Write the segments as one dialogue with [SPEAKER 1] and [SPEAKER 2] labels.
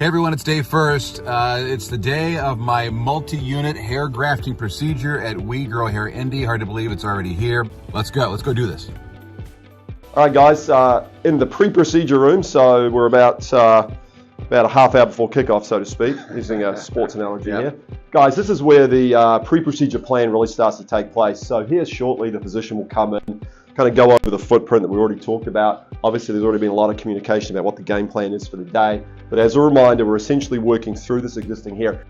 [SPEAKER 1] Hey everyone, it's Dave Furst. It's the day of my multi-unit hair grafting procedure at We Grow Hair Indy. Hard to believe it's already here. Let's go do this.
[SPEAKER 2] All right guys, in the pre-procedure room, so we're about a half hour before kickoff, so to speak, using a sports analogy here. Guys, this is where the pre-procedure plan really starts to take place. So here shortly the physician will come in, kind of go over the footprint that we already talked about. Obviously there's already been a lot of communication about what the game plan is for the day, but as a reminder, we're essentially working through this existing hair.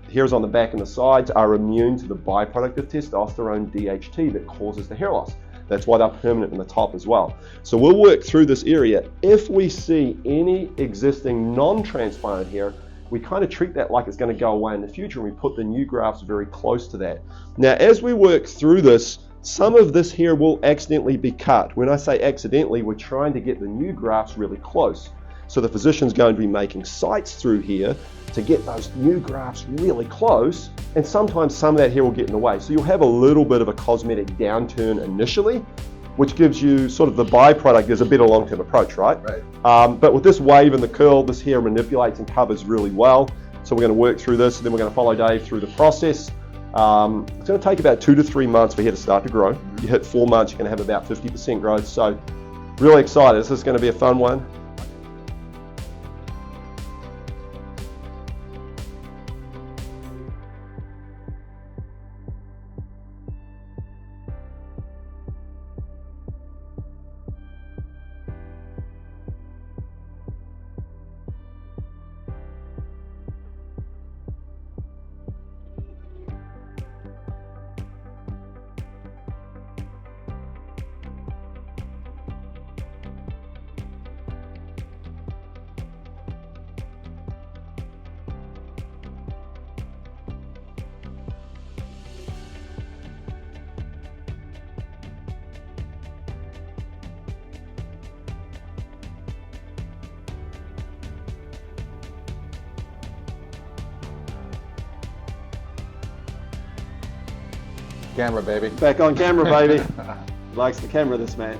[SPEAKER 2] The hairs on the back and the sides are immune to the byproduct of testosterone, DHT, that causes the hair loss. That's why they're permanent in the top as well. So we'll work through this area. If we see any existing non-transplanted hair, we kind of treat that like it's going to go away in the future, and we put the new grafts very close to that. Now, as we work through this, some of this hair will accidentally be cut. When I say accidentally, we're trying to get the new grafts really close. So the physician's going to be making sites through here to get those new grafts really close, and sometimes some of that hair will get in the way. So you'll have a little bit of a cosmetic downturn initially, which gives you sort of the byproduct. There's a better long-term approach, right? But with this wave and the curl, this hair manipulates and covers really well. So we're going to work through this, and then we're going to follow Dave through the process. It's going to take about 2 to 3 months for hair to start to grow. You hit 4 months, you're going to have about 50% growth. So really excited. This is going to be a fun one.
[SPEAKER 3] Camera, baby.
[SPEAKER 2] Back on camera, baby. Likes the camera, this man.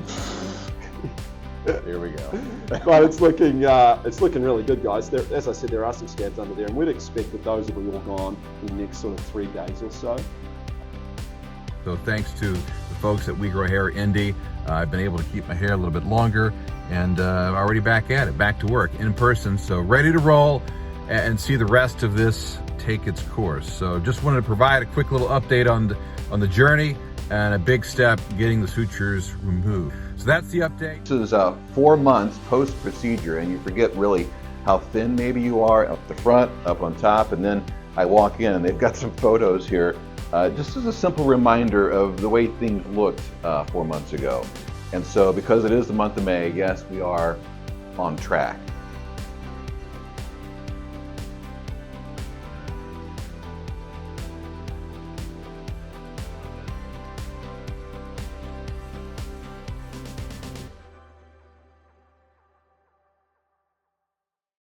[SPEAKER 3] Here we go.
[SPEAKER 2] But it's looking really good, guys. As I said, there are some scabs under there, and we'd expect that those will be all gone in the next sort of 3 days or so.
[SPEAKER 1] So thanks to the folks at We Grow Hair Indy, I've been able to keep my hair a little bit longer, and already back at it, back to work in person. So ready to roll and see the rest of this take its course. So just wanted to provide a quick little update on the journey, and a big step getting the sutures removed. So that's the update.
[SPEAKER 3] This is 4 months post-procedure, and you forget really how thin maybe you are up the front, up on top, and then I walk in and they've got some photos here, just as a simple reminder of the way things looked 4 months ago. And so because it is the month of May, yes, we are on track.